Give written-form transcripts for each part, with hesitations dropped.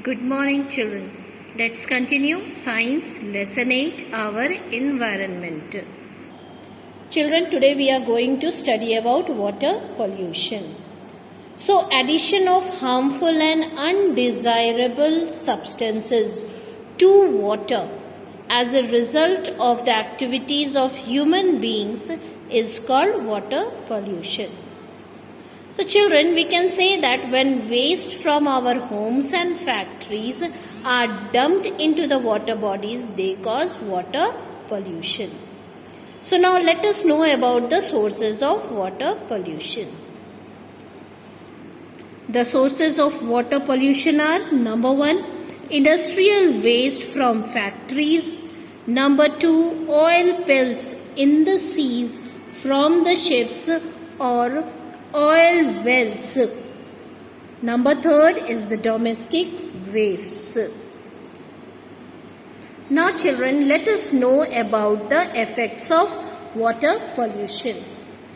Good morning, children. Let's continue Science Lesson 8, our environment. Children, today we are going to study about water pollution. So, addition of harmful and undesirable substances to water as a result of the activities of human beings is called water pollution. So children, we can say that when waste from our homes and factories are dumped into the water bodies, they cause water pollution. So now let us know about the sources of water pollution. The sources of water pollution are: number 1, industrial waste from factories; number 2, oil spills in the seas from the ships or oil wells. Number 3 is the domestic wastes. Now children, let us know about the effects of water pollution.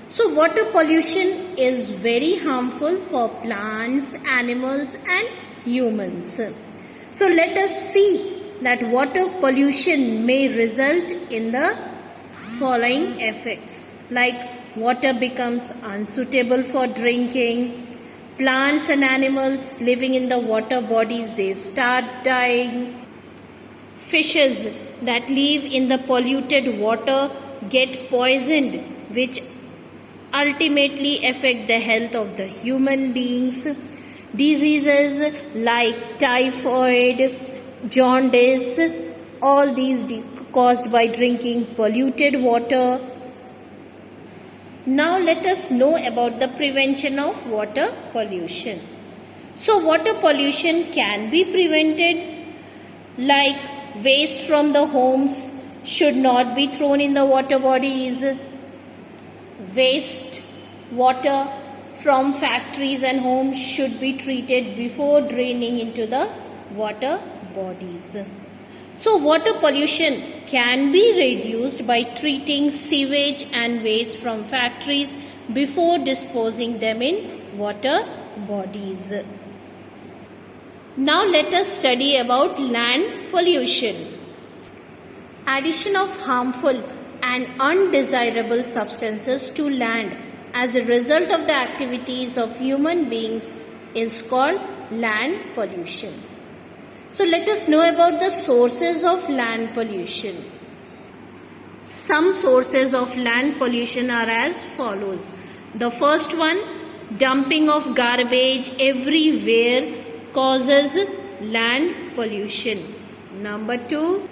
So water pollution is very harmful for plants, animals and humans. So let us see that water pollution may result in the following effects, like water becomes unsuitable for drinking. Plants and animals living in the water bodies, they start dying. Fishes that live in the polluted water get poisoned, which ultimately affect the health of the human beings. Diseases like typhoid, jaundice, all these caused by drinking polluted water. Now let us know about the prevention of water pollution. So water pollution can be prevented, like waste from the homes should not be thrown in the water bodies. Waste water from factories and homes should be treated before draining into the water bodies. So water pollution can be reduced by treating sewage and waste from factories before disposing them in water bodies. Now let us study about land pollution. Addition of harmful and undesirable substances to land as a result of the activities of human beings is called land pollution. So let us know about the sources of land pollution. Some sources of land pollution are as follows. The first one, dumping of garbage everywhere causes land pollution. Number 2,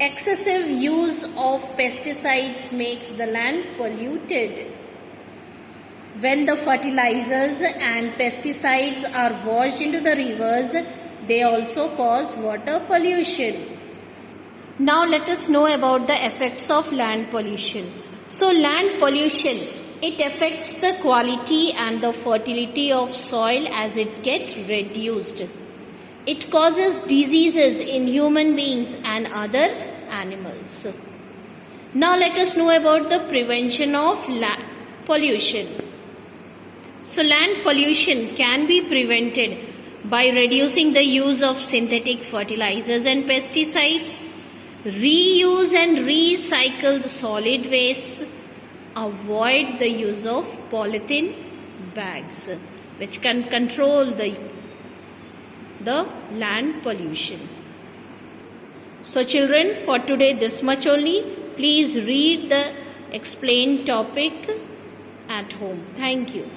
excessive use of pesticides makes the land polluted. When the fertilizers and pesticides are washed into the rivers, they also cause water pollution. Now let us know about the effects of land pollution. So land pollution, it affects the quality and the fertility of soil as it gets reduced. It causes diseases in human beings and other animals. Now let us know about the prevention of land pollution. So land pollution can be prevented by reducing the use of synthetic fertilizers and pesticides, reuse and recycle the solid waste, avoid the use of polythene bags, which can control the land pollution. So children, for today this much only. Please read the explained topic at home. Thank you.